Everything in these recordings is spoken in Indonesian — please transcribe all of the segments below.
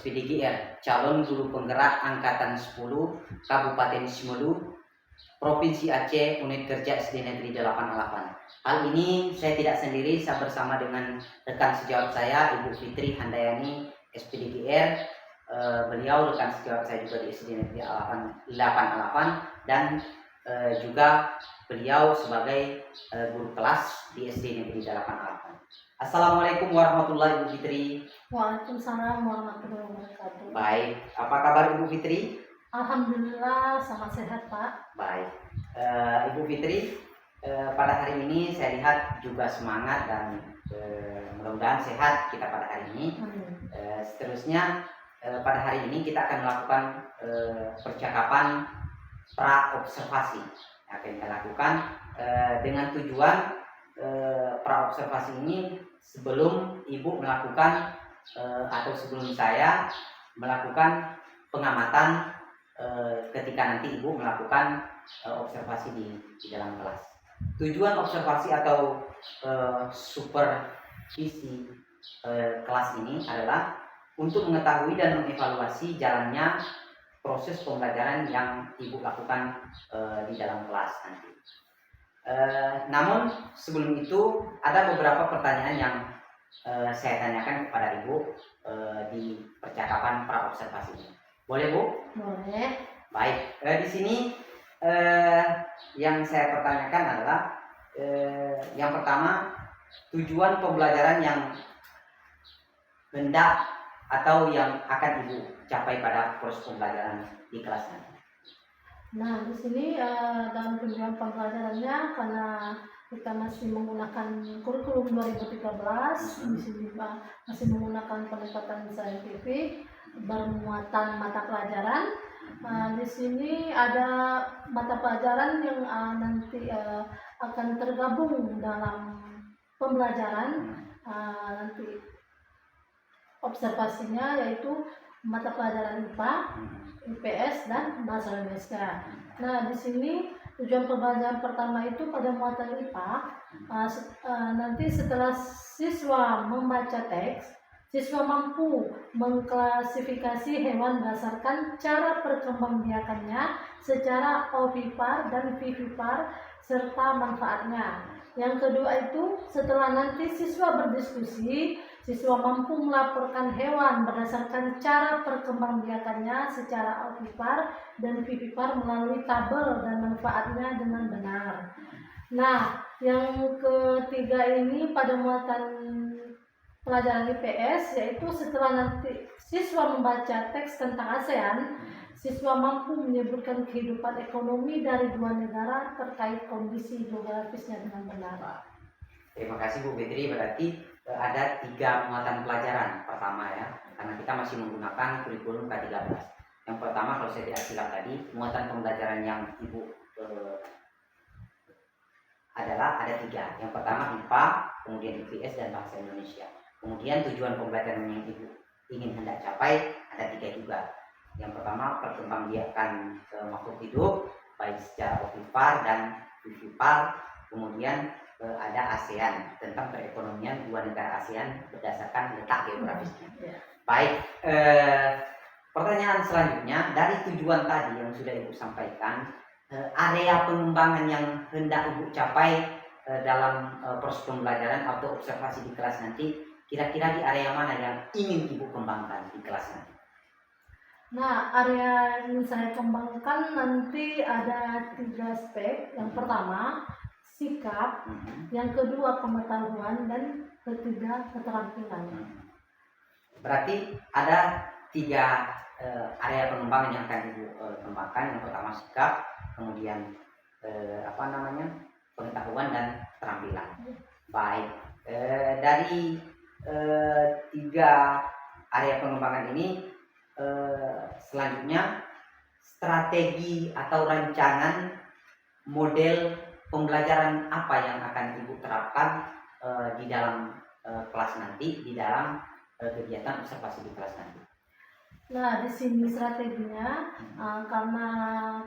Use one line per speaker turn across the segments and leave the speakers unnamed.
SPDGR, calon guru penggerak angkatan 10 Kabupaten Simelu, Provinsi Aceh, unit kerja SD Negeri 88. Hal ini saya tidak sendiri, saya bersama dengan rekan sejawat saya Ibu Fitri Handayani SPDGR. Beliau rekan sejawat saya juga di SD Negeri 88 dan juga beliau sebagai guru kelas di SD Negeri 88. Assalamualaikum warahmatullahi wabarakatuh, Ibu Fitri.
Waalaikumsalam warahmatullahi wabarakatuh.
Baik, apa kabar Ibu Fitri?
Alhamdulillah sangat sehat, Pak.
Baik, Ibu Fitri, pada hari ini saya lihat juga semangat dan mudah-mudahan sehat kita pada hari ini. Seterusnya pada hari ini kita akan melakukan percakapan pra-observasi yang akan kita lakukan dengan tujuan pra-observasi ini sebelum Ibu melakukan atau sebelum saya melakukan pengamatan ketika nanti Ibu melakukan observasi di dalam kelas. Tujuan observasi atau supervisi kelas ini adalah untuk mengetahui dan mengevaluasi jalannya proses pembelajaran yang Ibu lakukan di dalam kelas nanti. Namun sebelum itu ada beberapa pertanyaan yang saya tanyakan kepada Ibu di percakapan pra-observasi ini. Boleh, Bu?
Boleh.
Baik, di sini yang saya pertanyakan adalah yang pertama, tujuan pembelajaran yang hendak atau yang akan Ibu capai pada proses pembelajaran di kelas nanti.
Nah, di sini dalam tujuan pembelajarannya karena kita masih menggunakan kurikulum 2013, di sini masih menggunakan pendekatan saintifik bermuatan mata pelajaran. Di sini ada mata pelajaran yang nanti akan tergabung dalam pembelajaran nanti observasinya, yaitu mata pelajaran IPA, IPS dan bahasa Indonesia. Nah, di sini tujuan pembelajaran pertama itu pada muatan IPA. Nanti setelah siswa membaca teks, siswa mampu mengklasifikasi hewan berdasarkan cara perkembangbiakannya secara ovipar dan vivipar serta manfaatnya. Yang kedua itu setelah nanti siswa berdiskusi, siswa mampu melaporkan hewan berdasarkan cara perkembangbiakannya secara ovipar dan vivipar melalui tabel dan manfaatnya dengan benar. Nah, yang ketiga ini pada muatan pelajaran IPS, yaitu setelah nanti siswa membaca teks tentang ASEAN, siswa mampu menyebutkan kehidupan ekonomi dari dua negara terkait kondisi geografisnya dengan benar.
Terima kasih Bu Fitri. Berarti ada 3 muatan pelajaran pertama ya, karena kita masih menggunakan kurikulum K13. Yang pertama, kalau saya tidak silap tadi, muatan pembelajaran yang Ibu adalah ada 3. Yang pertama IPA, kemudian IPS dan bahasa Indonesia. Kemudian tujuan pembelajaran yang Ibu ingin hendak capai ada 3 juga. Yang pertama, perkembangbiakan makhluk hidup baik secara ovipar dan vivipar. Kemudian ada ASEAN, tentang perekonomian dua negara ASEAN berdasarkan letak geografisnya. Baik, pertanyaan selanjutnya, dari tujuan tadi yang sudah Ibu sampaikan, area pengembangan yang hendak Ibu capai dalam proses pembelajaran atau observasi di kelas nanti, kira-kira di area mana yang ingin Ibu kembangkan di kelas nanti?
Nah, area yang saya kembangkan nanti ada 3 aspek. Yang pertama, sikap, yang kedua pengetahuan, dan ketiga keterampilan.
Berarti ada 3 area pengembangan yang akan Ibu kembangkan. Yang pertama sikap, kemudian pengetahuan dan keterampilan. Baik, dari 3 area pengembangan ini, selanjutnya strategi atau rancangan model pembelajaran apa yang akan Ibu terapkan di dalam kelas nanti, di dalam kegiatan observasi di kelas nanti?
Nah, di sini strateginya karena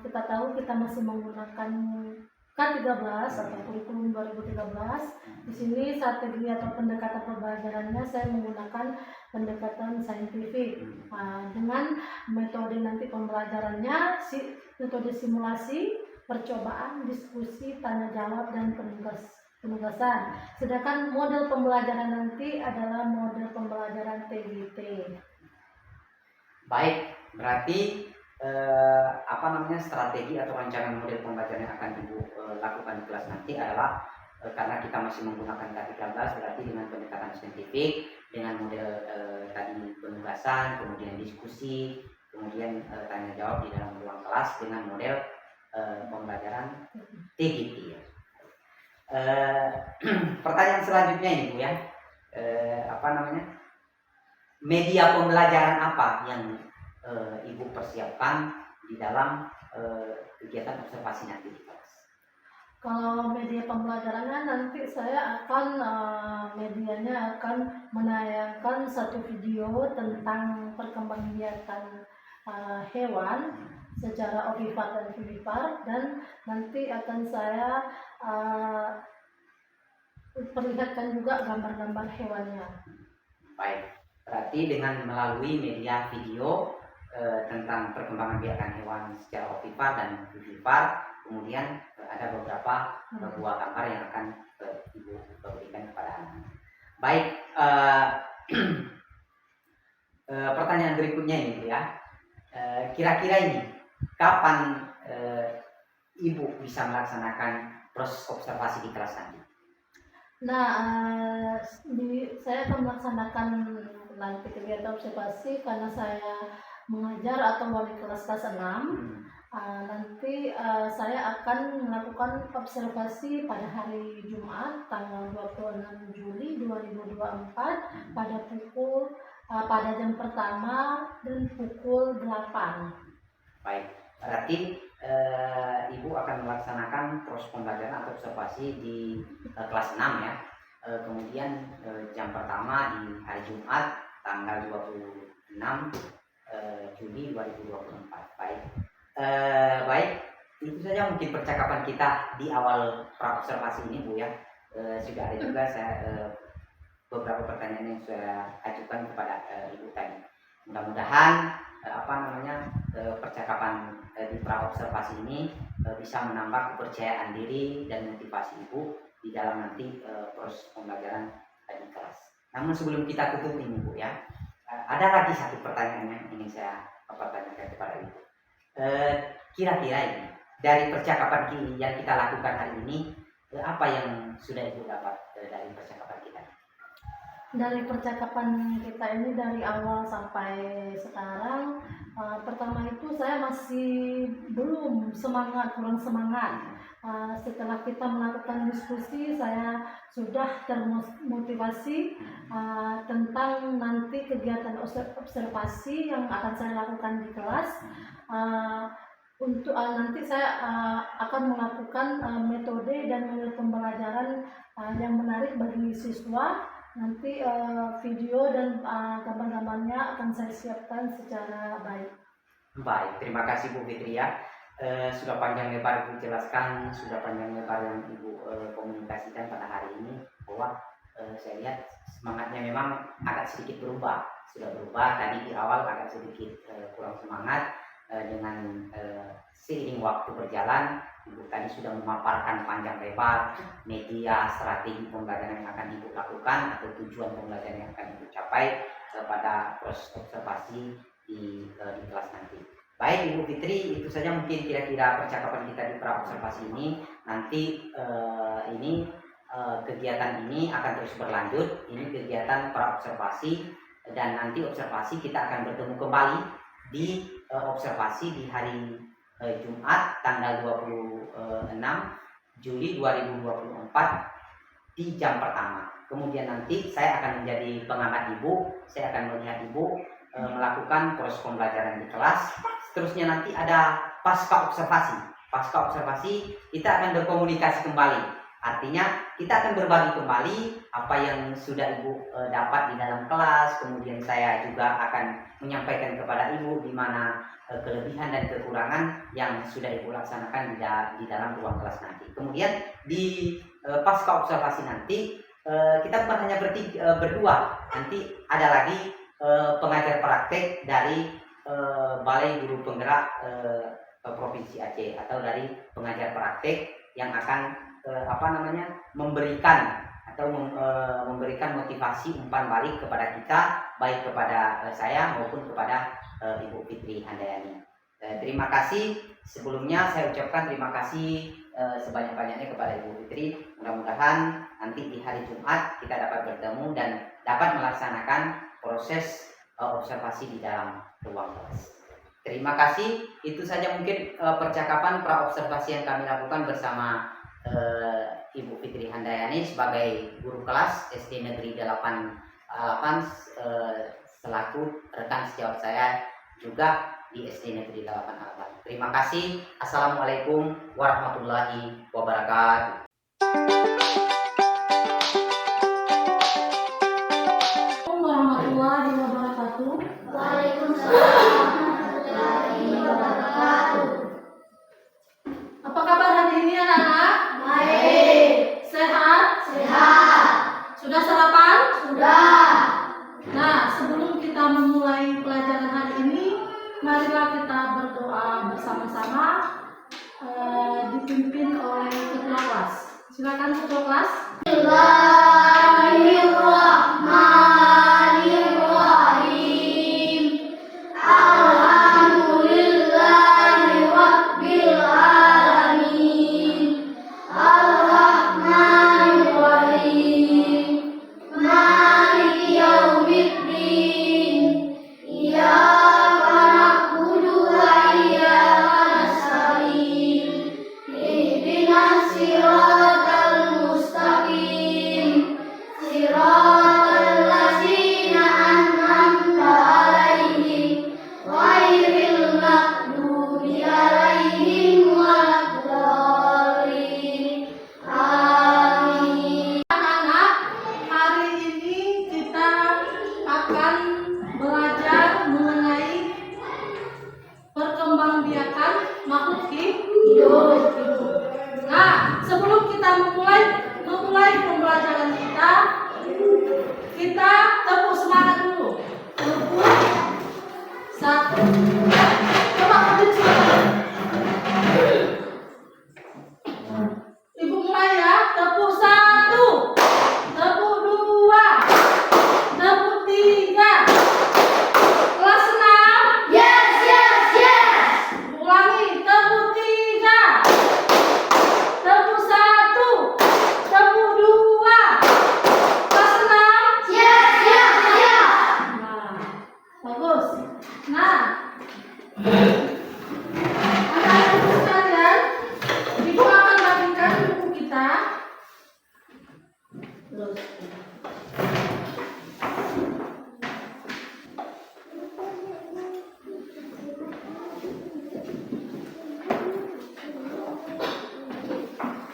kita tahu kita masih menggunakan K13 atau kurikulum 2013. Di sini strategi atau pendekatan pembelajarannya saya menggunakan pendekatan saintifik dengan metode nanti pembelajarannya metode simulasi, percobaan, diskusi, tanya jawab dan penugasan. Sedangkan model pembelajaran nanti adalah model pembelajaran TGT.
Baik, berarti strategi atau rancangan model pembelajaran yang akan Ibu lakukan di kelas nanti adalah karena kita masih menggunakan K13, berarti dengan pendekatan saintifik, dengan model tadi penugasan, kemudian diskusi, kemudian tanya jawab di dalam ruang kelas dengan model pembelajaran TGT. Pertanyaan selanjutnya ini Bu ya, media pembelajaran apa yang Ibu persiapkan di dalam kegiatan observasi nanti di kelas?
Kalau media pembelajarannya nanti saya akan medianya akan menayangkan satu video tentang perkembangbiakan hewan secara ovipar dan vivipar, dan nanti akan saya perlihatkan juga gambar-gambar hewannya.
Baik, berarti dengan melalui media video tentang perkembangbiakan hewan secara ovipar dan vivipar, kemudian ada beberapa buah gambar yang akan Ibu berikan kepada anak. Baik, pertanyaan berikutnya ini Bu ya, kira-kira ini kapan Ibu bisa melaksanakan proses observasi di kelas nanti?
Nah, saya akan melaksanakan nanti kegiatan observasi karena saya mengajar atau wali kelas 6. Nanti saya akan melakukan observasi pada hari Jumat tanggal 26 Juli 2024 pada jam pertama dan pukul 8.
Baik, berarti Ibu akan melaksanakan proses pembelajaran atau observasi di kelas 6 ya. Kemudian jam pertama di hari Jumat tanggal 26 Juli 2024. Baik, itu saja mungkin percakapan kita di awal pra-observasi ini Bu ya. Sudah ada juga beberapa pertanyaan yang saya ajukan kepada Ibu tadi. Mudah-mudahan percakapan di pra-observasi ini bisa menambah kepercayaan diri dan motivasi Ibu di dalam nanti proses pembelajaran di kelas. Namun sebelum kita tutup ini Bu ya, ada lagi satu pertanyaan yang ingin saya pertanyakan kepada Ibu. Kira-kira ini dari percakapan yang kita lakukan hari ini, apa yang sudah Ibu dapat dari percakapan kita?
Dari percakapan kita ini dari awal sampai sekarang, pertama itu saya masih belum kurang semangat. Setelah kita melakukan diskusi, saya sudah termotivasi tentang nanti kegiatan observasi yang akan saya lakukan di kelas. Untuk nanti saya akan melakukan metode dan metode pembelajaran yang menarik bagi siswa. Nanti video dan gambar-gambarnya akan saya siapkan secara baik.
Baik, terima kasih Bu Fitri ya. Sudah panjang lebar Ibu jelaskan, sudah panjang lebar yang Ibu komunikasikan pada hari ini, bahwa saya lihat semangatnya memang agak sedikit berubah. Sudah berubah, tadi di awal agak sedikit kurang semangat, dengan seiring waktu berjalan Ibu tadi sudah memaparkan panjang lebar media strategi pembelajaran yang akan Ibu lakukan atau tujuan pembelajaran yang akan Ibu capai pada proses observasi di kelas nanti. Baik Ibu Fitri, itu saja mungkin kira-kira percakapan kita di pra-observasi ini. Nanti kegiatan ini akan terus berlanjut. Ini kegiatan pra-observasi, dan nanti observasi kita akan bertemu kembali di observasi di hari Jumat tanggal 26 Juli 2024 di jam pertama. Kemudian nanti saya akan menjadi pengamat Ibu, saya akan melihat Ibu melakukan proses pembelajaran di kelas. Seterusnya nanti ada pasca observasi. Pasca observasi kita akan berkomunikasi kembali. Artinya kita akan berbagi kembali apa yang sudah Ibu dapat di dalam kelas. Kemudian saya juga akan menyampaikan kepada Ibu di mana kelebihan dan kekurangan yang sudah Ibu laksanakan di dalam ruang kelas nanti. Kemudian di pasca observasi nanti kita bukan hanya berdua, nanti ada lagi pengajar praktek dari Balai Guru Penggerak Provinsi Aceh, atau dari pengajar praktek yang akan memberikan memberikan motivasi umpan balik kepada kita, baik kepada saya maupun kepada Ibu Fitri Handayani. Terima kasih. Sebelumnya saya ucapkan terima kasih sebanyak-banyaknya kepada Ibu Fitri. Mudah-mudahan nanti di hari Jumat kita dapat bertemu dan dapat melaksanakan proses observasi di dalam ruang kelas. Terima kasih. Itu saja mungkin percakapan pra-observasi yang kami lakukan bersama Ibu Fitri Handayani sebagai guru kelas SD Negeri 88 selaku rekan sejawat saya juga di SD Negeri 8 Alapan. Terima kasih. Assalamualaikum warahmatullahi wabarakatuh.
Warahmatullahi wabarakatuh.
Waalaikumsalam warahmatullahi wabarakatuh.
Apa kabar hari ini anak-anak?
Baik.
Sehat?
Sehat.
Sudah sarapan?
Sudah.
Nah, sebelum kita memulai pelajaran hari ini, marilah kita berdoa bersama-sama dipimpin oleh ketua kelas. Silakan ketua kelas.
Bismillahirrahmanirrahim. Alhamdulillahi rabbil alamin. Ar-Rahmanir-Rahim. Maliki yaumiddin. Iyyaka na'budu wa iyyaka nasta'in. Ihdinas siratal mustaqim. Siratal ladzina an'amta 'alaihim ghairil maghdubi 'alaihim waladdallin. Amin.
Anak-anak, hari ini kita akan belajar mengenai perkembangbiakan makhluk hidup. Nah, sebelum kita memulai pembelajaran kita tepuk semangat dulu. Tepuk satu. Coba kalian semangat. Ibu mulai ya. Tepuk satu, tepuk dua, tepuk tiga. Kelas 6.
Yes, yes, yes.
Ulangi. Tepuk tiga, tepuk satu, tepuk dua. Kelas 6.
Yes, yes, yes.
Nah, bagus. Nah, anak-anak sekalian, Ibu akan bagikan buku kita. Terus.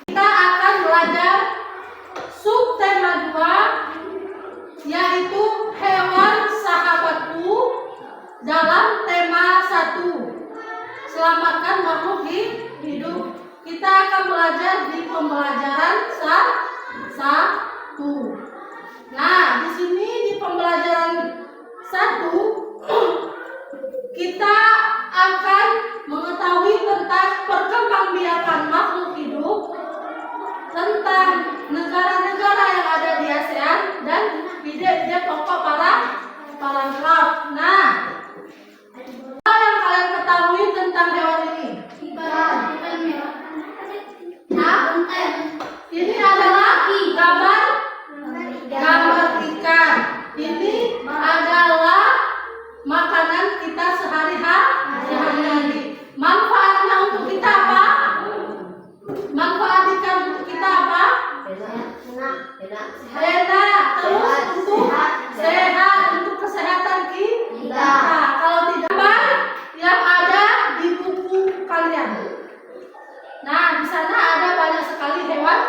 Kita akan belajar subtema 2, yaitu hewan sahabatku, dalam tema 1, selamatkan makhluk hidup. Kita akan belajar di pembelajaran 1. Nah, di sini di pembelajaran 1 kita akan mengetahui tentang perkembangbiakan makhluk hidup, tentang negara-negara yang ada di ASEAN, dan ide-ide pokok paragraf. Nah, apa yang kalian ketahui tentang hewan ini?
Ikan merah.
Nah,
Bunten.
ini adalah gambar ikan. Ini adalah makanan kita sehari-hari. Manfaatnya untuk kita apa? Manfaat ikan untuk kita apa? Enak. Terus untuk sehat, untuk kesehatan kita. Kalau tidak, yang ada di buku kalian. Nah, di sana ada banyak sekali hewan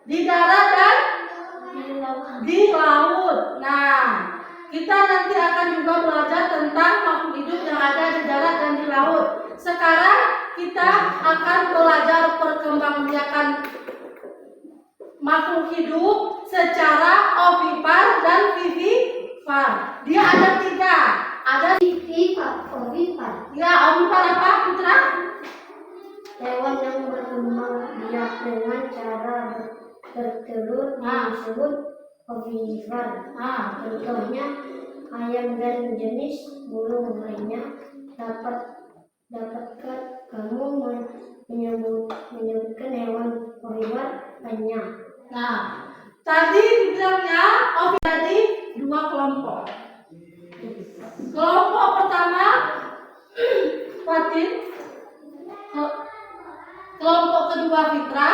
di darat dan di laut. Nah, kita nanti akan juga belajar tentang makhluk hidup yang ada di darat dan di laut. Sekarang kita akan belajar perkembangbiakan makhluk hidup secara ovipar dan vivipar. Dia ada 3. Ada
Ovipar.
ya, ovipar apa, Putra?
Hewan yang berkembang biak dengan cara bertelur disebut ovipar. Contohnya ayam dan jenis burung lainnya. Dapatkah kamu menyebutkan hewan ovipar lainnya?
Nah, tadi dibilangnya ovipar jadi 2 kelompok. Kelompok pertama Fatin, kelompok kedua Fitra.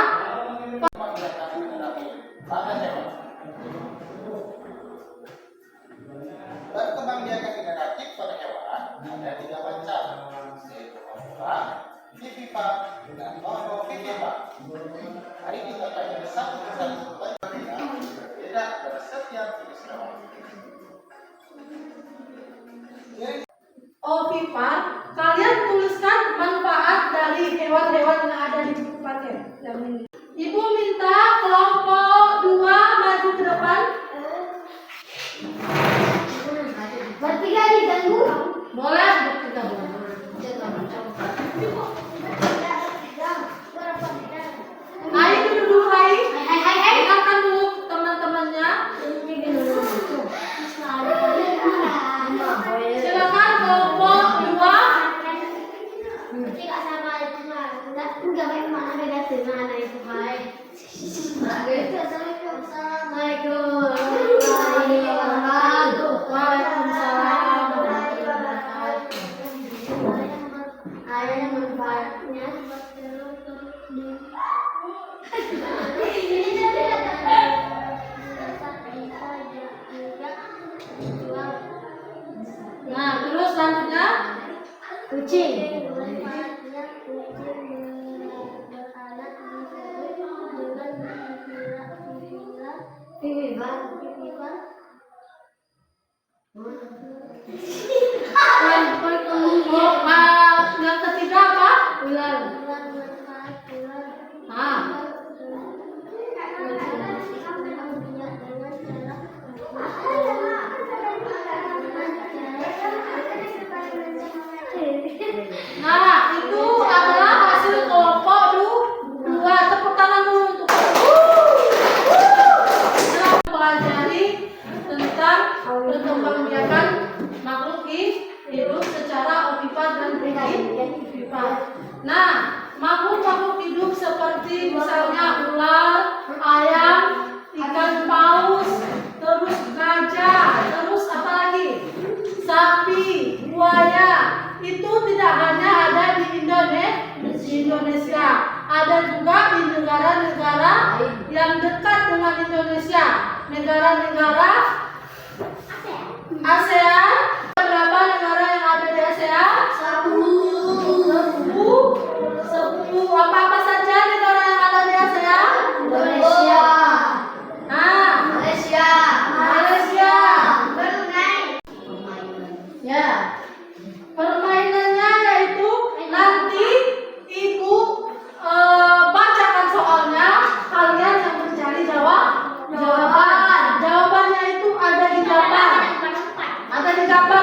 Perkembangbiakan generatif pada hewan ada 3 macam, yaitu ovipar, vivipar, dan monovivipar. Hari ini kita akan satu persatu berbeda pada setiap jenis hewan.
Ovipar, kalian tuliskan manfaat dari hewan-hewan yang ada di buku paket. Ibu minta kelompok 2 maju ke depan.
Bertiga diganggu.
Boleh bertiga. Hai, duduk dulu, hai. Dengarkan dulu teman-temannya. Silakan kelompok 2.
Tidak sama itu mah. Enggak baik mana beda dengan itu baik. Assalamualaikum.
Waalaikumsalam.
Ada yang manfaatnya.
Nah, terus selanjutnya
Kucing.
yang ketiga apa?
Ular.
Nah, nah itu adalah hasil kelompok 2. Tepuk tangan dulu untuk kita pelajari tentang perkembangbiakan makhluk hidup secara ovipar dan vivipar. Nah, makhluk-makhluk hidup seperti misalnya ular, ayam, ikan paus, terus gajah, terus apa lagi? Sapi, buaya. Itu tidak hanya ada di Indonesia, ada juga di negara-negara yang dekat dengan Indonesia, negara-negara ASEAN. Berapa negara yang ada di ASEAN? 10. Apa saja negara yang ada di ASEAN?
Indonesia.
Malaysia. Ya. Permainannya yaitu nanti Ibu bacakan soalnya, kalian yang mencari jawaban. Jawabannya itu ada di gambar. Ada di gambar.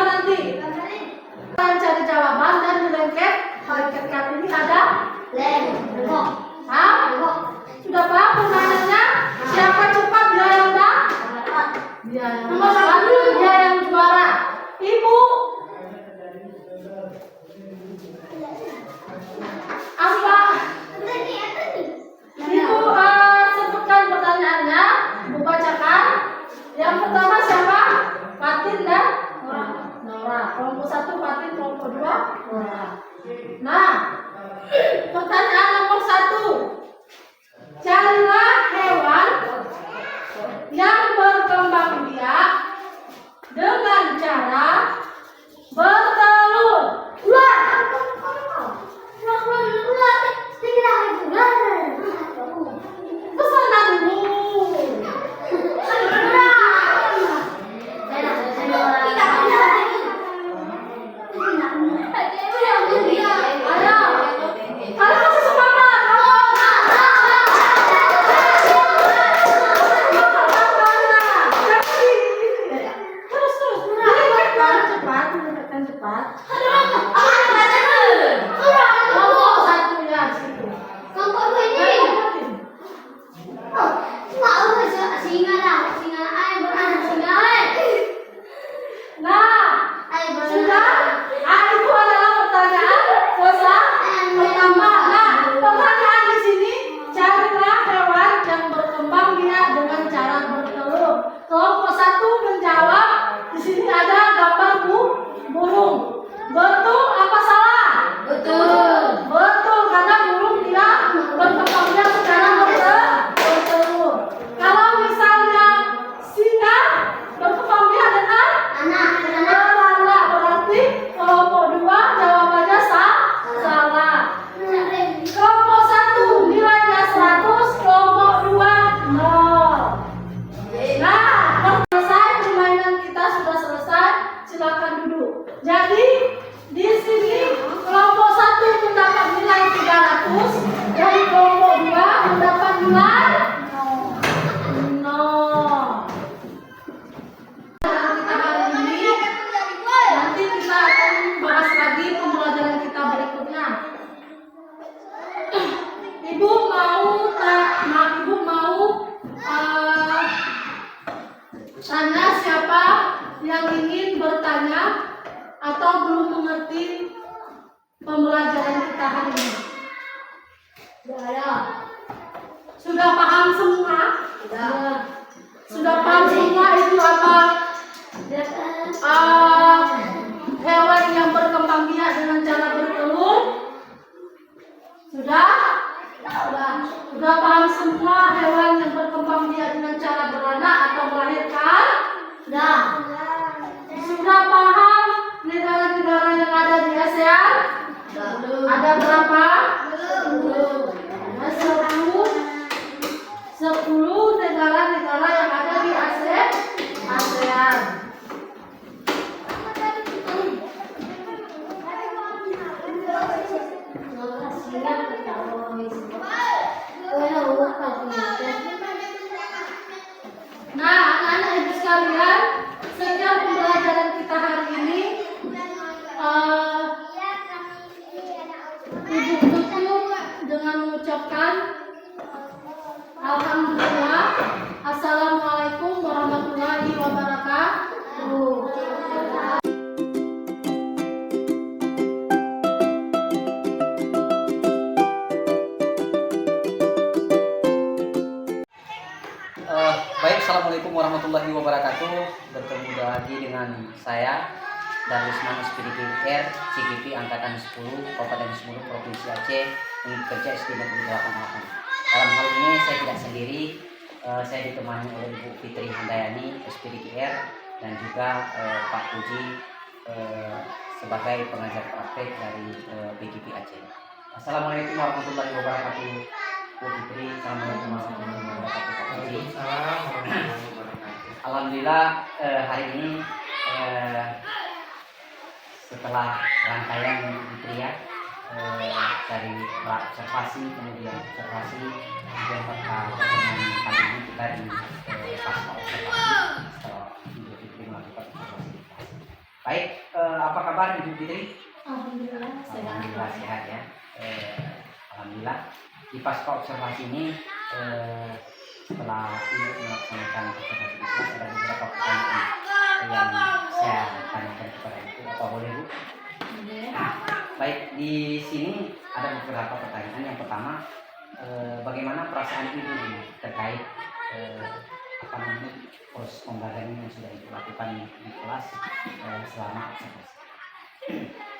bulan? No. Kita hari ini nanti kita akan bahas lagi pembelajaran kita berikutnya. Ibu mau tanya siapa yang ingin bertanya atau belum mengerti pembelajaran kita hari ini? Sudah paham semua? Sudah paham semua itu apa? Hewan yang berkembang biak dengan cara bertelur? Sudah? Sudah paham semua hewan yang berkembang biak dengan cara beranak atau melahirkan? Sudah paham negara-negara yang ada di ASEAN? Ada berapa? Ada 10 negara-negara yang ada di ASEAN. Nah, anak-anak ibu sekalian, sekian pembelajaran kita hari ini. Ibu tutup dengan mengucapkan alhamdulillah. Assalamualaikum warahmatullahi wabarakatuh.
Baik, assalamualaikum warahmatullahi wabarakatuh. Bertemu lagi dengan saya Darus Manus PDKR CGP Angkatan 10 Kabupaten Sumuru Provinsi Aceh, unit kerja SD Negeri 88. Dalam hal ini saya tidak sendiri, saya ditemani oleh Ibu Fitri Handayani SPDKR dan juga Pak Puji sebagai pengajar praktek dari PGP Aceh. Assalamualaikum warahmatullahi wabarakatuh. Bu Fitri, assalamualaikum warahmatullahi wabarakatuh. Pak Puji. Alhamdulillah hari ini setelah rangkaian Fitri ya, dari observasi kemudian pertemuan kali ini kita di pasca observasi setelah Ibu Fitri melakukan observasi. Baik, apa kabar Ibu Fitri? Alhamdulillah sehat ya. Alhamdulillah di pasca observasi ini setelah Ibu melaksanakan observasi itu ada beberapa pertanyaan yang saya tanyakan kepada Ibu. Apa boleh Bu? Baik, di sini ada beberapa pertanyaan. Yang pertama, bagaimana perasaan Ibu ini terkait proses pembelajaran yang sudah Ibu lakukan di kelas selama observasi?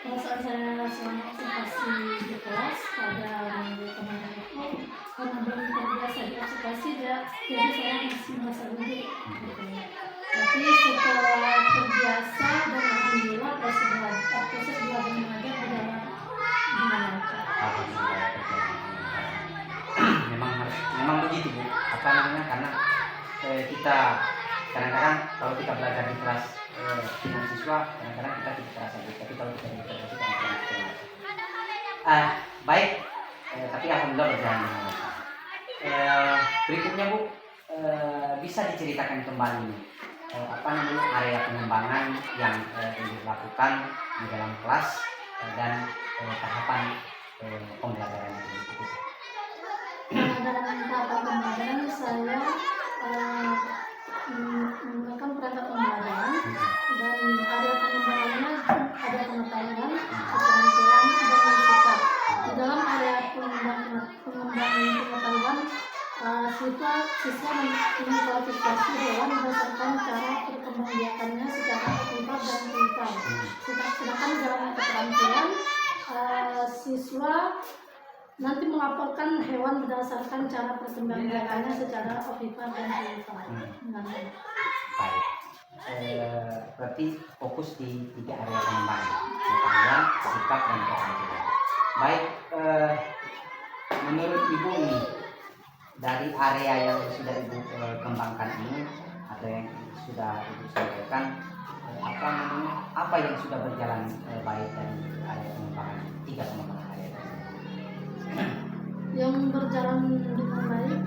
Perasaan saya selama observasi di kelas pada minggu kemarin itu karena belum terbiasa di observasi, jadi saya masih merasa gugup. Tapi setelah terbiasa dan alhamdulillah proses belajar mengajar berjalan dengan lancar.
Alhamdulillah berjalan dengan lancar. Memang begitu Bu. Apa namanya? Karena kita kadang-kadang kalau kita belajar di kelas dengan siswa, kadang-kadang kita tidak terasa gitu. Tapi kalau kita di observasi kadang-kadang kita merasa. Baik, tapi alhamdulillah berjalan dengan lancar. Berikutnya Bu, bisa diceritakan kembali area pengembangan yang dilakukan di dalam kelas dan tahapan pembelajaran itu.
Dalam tahapan pembelajaran saya menggunakan perangkat pembelajaran dan area pengembangannya ada pengetahuan, keterampilan, dan sikap. Di dalam area pengembangan pengetahuan, siswa mengkualifikasi hewan berdasarkan cara perkembangbiakannya secara akurat dan pintar. Sedangkan dalam keterampilan, siswa nanti melaporkan hewan berdasarkan cara perkembangbiakannya secara objektif dan pintar.
Baik, berarti fokus di 3 area pengembangan: pengetahuan, sikap, dan keterampilan. Baik, menurut Ibu ini dari area yang sudah Ibu kembangkan ini atau yang sudah Ibu sampaikan, apa yang sudah berjalan baik dari area pengembangan 3 pengembangan area tersebut?
Yang berjalan dengan baik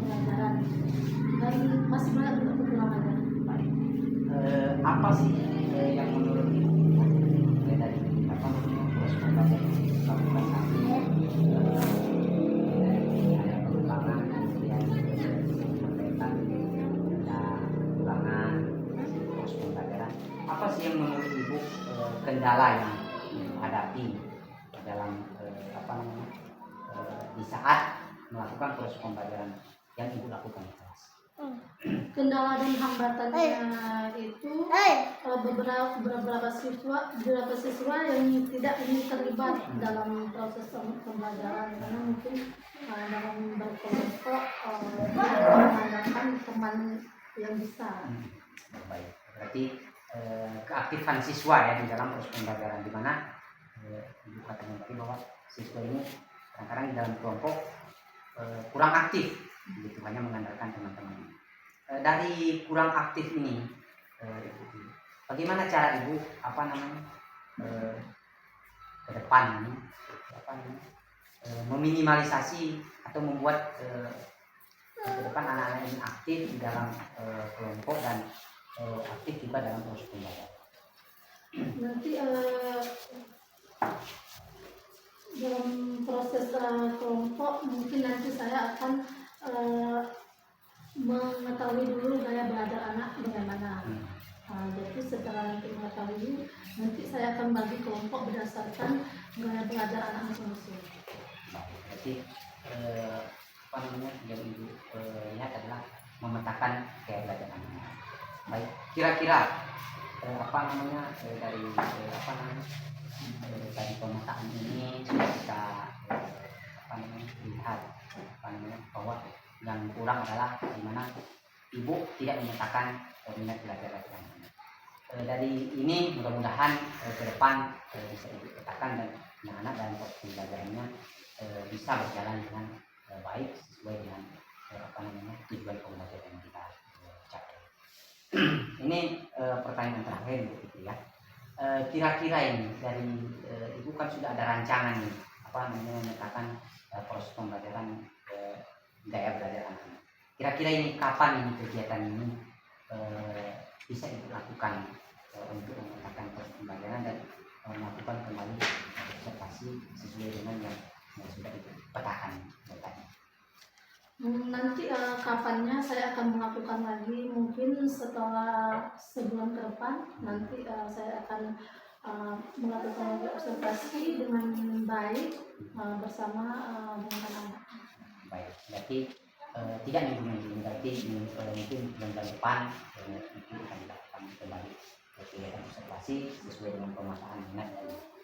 pembelajaran dan masih banyak juga kekurangannya.
Baik. Apa sih yang menurut Ibu dari apa namanya proses pembelajaran yang dilakukan saat ini? Ada pengembangan, kemudian menyampaikan ada kekurangan proses pembelajaran. Apa sih yang menurut Ibu kendala yang dihadapi dalam apa namanya di saat melakukan proses pembelajaran yang Ibu lakukan di kelas?
Kendala dan hambatannya itu beberapa siswa yang tidak ingin terlibat dalam proses pembelajaran karena mungkin dalam berkelompok tidak mengandalkan teman yang bisa.
Baik, berarti keaktifan siswa ya di dalam proses pembelajaran, di mana Ibu katakan tadi bahwa siswa ini kadang-kadang di dalam kelompok kurang aktif, gitu, hanya mengandalkan teman-teman. Dari kurang aktif ini, bagaimana cara Ibu apa namanya ke depan ini apa namanya meminimalisasi atau membuat ke depan anak-anak ini aktif di dalam kelompok dan aktif juga dalam proses pembelajaran?
Nanti dalam proses kelompok mungkin nanti saya akan mengetahui dulu gaya belajar anak bagaimana. Jadi setelah nanti mengetahui, nanti saya akan bagi kelompok berdasarkan gaya belajar anak masing-masing.
Berarti apa namanya yang Ibu lihat adalah memetakan gaya belajar anak. Baik, kira-kira apa namanya dari apa namanya dari pemetaan ini sudah kita apa namanya lihat apa namanya bahwa yang kurang adalah di mana Ibu tidak memetakan minat belajar anak. Dari ini mudah-mudahan ke depan bisa Ibu petakan dan anak-anak dalam proses pembelajarannya bisa berjalan dengan baik sesuai dengan apa namanya tujuan pembelajaran yang kita capai. Ini pertanyaan terakhir Bu Fitri ya. Kira-kira ini dari Ibu kan sudah ada rancangan nih apa namanya memetakan proses pembelajaran gaya belajar anak. Kira-kira ini kapan ini kegiatan ini bisa Ibu lakukan untuk memetakan proses pembelajaran dan melakukan kembali observasi sesuai dengan yang sudah Ibu petakan tadi?
Nanti kapannya saya akan melakukan lagi mungkin setelah sebulan ke depan. Nanti saya akan melakukan lagi observasi dengan baik bersama dengan anak.
Baik, berarti tidak minggu-minggu, berarti mungkin bulan depan mungkin akan dilakukan kembali kegiatan observasi sesuai dengan pemetaan minat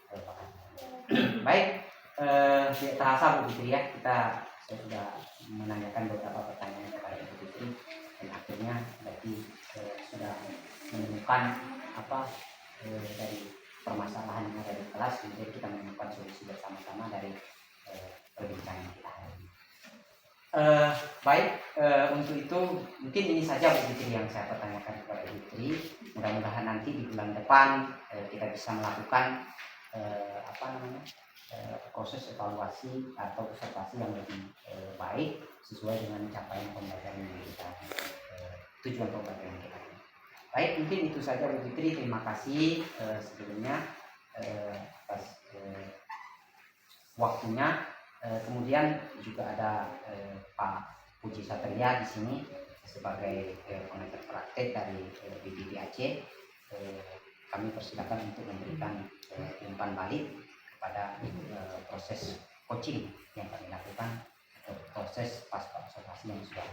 dan bakat. Baik, tidak terasa Bu Fitri ya, saya sudah menanyakan beberapa pertanyaan kepada Ibu Fitri dan akhirnya berarti sudah menemukan apa dari permasalahan yang ada di kelas, kemudian kita menemukan solusi bersama-sama dari perbincangan kita hari ini. Baik, untuk itu mungkin ini saja Bu Fitri yang saya pertanyakan kepada Ibu Fitri. Mudah-mudahan nanti di bulan depan kita bisa melakukan apa namanya proses evaluasi atau observasi yang lebih baik sesuai dengan capaian pembelajaran yang kita tujuan pembelajaran kita. Baik, mungkin itu saja Bu Fitri. Terima kasih sebelumnya atas waktunya. Kemudian juga ada Pak Puji Satria di sini sebagai pengajar praktek dari BPD Aceh. Kami persilakan untuk memberikan umpan balik kepada proses coaching yang kami lakukan atau proses pasca observasi yang sudah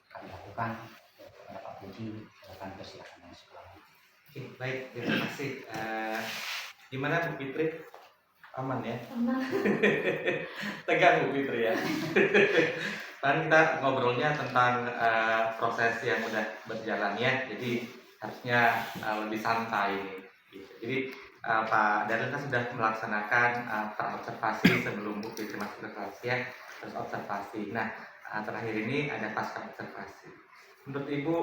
kami lakukan. Kepada Pak Puji, kami persilakan masuk lagi.
Oke, baik, terima kasih. Gimana Bu Fitri? Aman ya?
Aman.
Tegang Bu Fitri ya. Kan kita ngobrolnya tentang proses yang udah berjalan ya, jadi harusnya lebih santai nih. Gitu. Jadi Pak Darren kan sudah melaksanakan praobservasi sebelum Bu Fitri masuk ke kelas ya, terus observasi. Nah, terakhir ini ada pasca observasi. Menurut Ibu,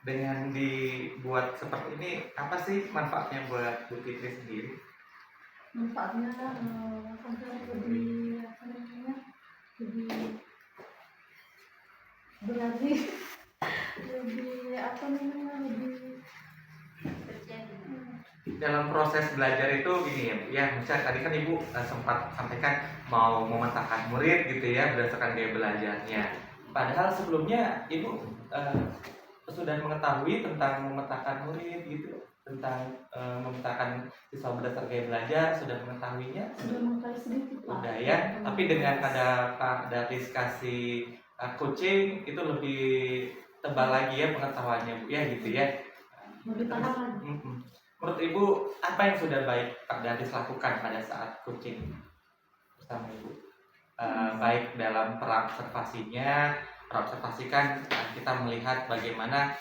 dengan dibuat seperti ini, apa sih manfaatnya buat Bu Fitri sendiri?
Manfaatnya lebih apa namanya lebih lebih apa namanya, lebih
Dalam proses belajar itu gini ya, Bu, ya misalnya tadi kan Ibu sempat sampaikan mau memetakan murid gitu ya berdasarkan gaya belajarnya. Padahal sebelumnya Ibu sudah mengetahui tentang memetakan murid gitu, tentang memetakan siswa berdasarkan gaya belajar, sudah mengetahuinya?
sudah mengetahui sedikit Pak.
Udah ya, tapi dengan ada Pak Daris kasih coaching itu lebih tebal lagi ya pengetahuannya, Bu, ya gitu ya.
lebih paham lagi.
Menurut Ibu, apa yang sudah baik Pak Daris lakukan pada saat coaching bersama Ibu? Baik dalam observasinya, observasikan kita melihat bagaimana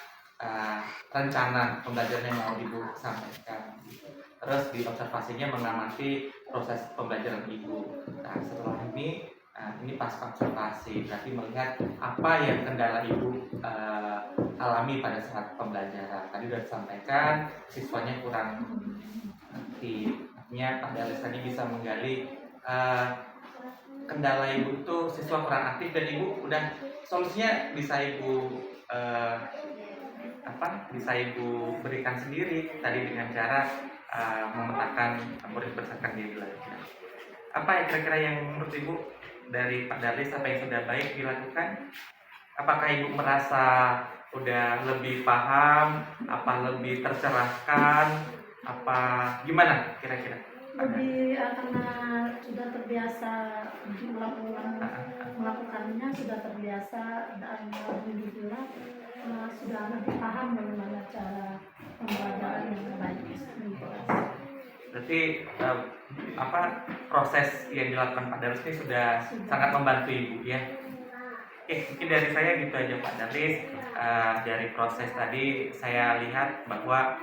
rencana pembelajaran yang mau Ibu sampaikan. Terus di observasinya mengamati proses pembelajaran Ibu. Nah, setelah ini pas observasi, berarti melihat apa yang kendala Ibu alami pada saat pembelajaran. Tadi sudah disampaikan siswanya kurang aktif. Artinya Pak Daris tadi bisa menggali kendala Ibu itu siswa kurang aktif dan Ibu udah solusinya bisa Ibu bisa Ibu berikan sendiri tadi dengan cara memetakan murid berdasarkan gaya belajar. Apa ya kira-kira yang menurut Ibu dari Pak Daris apa yang sudah baik dilakukan? Apakah Ibu merasa udah lebih paham, apa lebih tercerahkan, apa gimana kira-kira?
Lebih karena sudah terbiasa melakukannya, sudah terbiasa dan alhamdulillah sudah lebih paham bagaimana cara pembelajaran yang baik.
Berarti proses yang dilakukan Pak Daris ini sudah sangat membantu Ibu ya. Mungkin dari saya gitu aja Pak Daris. Dari proses tadi saya lihat bahwa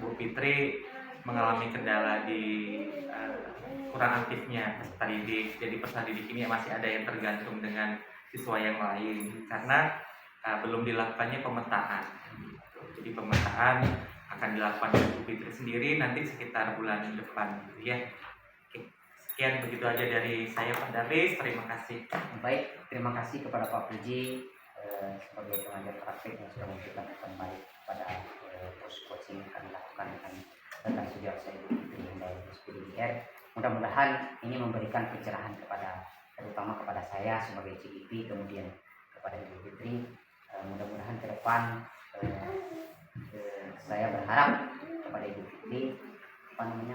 Bu Fitri mengalami kendala di kurang aktifnya peserta didik. Jadi peserta didik ini masih ada yang tergantung dengan siswa yang lain karena belum dilakukannya pemetaan. Jadi pemetaan akan dilakukan oleh Bu Fitri sendiri nanti sekitar bulan depan gitu ya. Sekian begitu aja dari saya Pak Daris, terima kasih.
Baik, terima kasih kepada Pak Puji sebagai pengajar praktik yang sudah memberikan baik pada post coaching yang kami lakukan dengan tentang sejauh saya dari SPDIR. Mudah-mudahan ini memberikan pencerahan terutama kepada saya sebagai CIP, kemudian kepada Ibu Fitri. Mudah-mudahan ke depan saya berharap kepada Ibu Fitri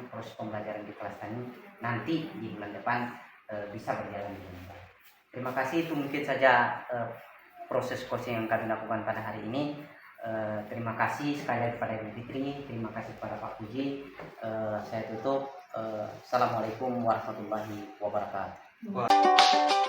proses pembelajaran di kelas tani nanti di bulan depan bisa berjalan dengan baik. Terima kasih, itu mungkin saja proses coaching yang kami lakukan pada hari ini. Terima kasih sekali lagi kepada Ibu Fitri, terima kasih kepada Pak Puji. Saya tutup. Assalamualaikum warahmatullahi wabarakatuh.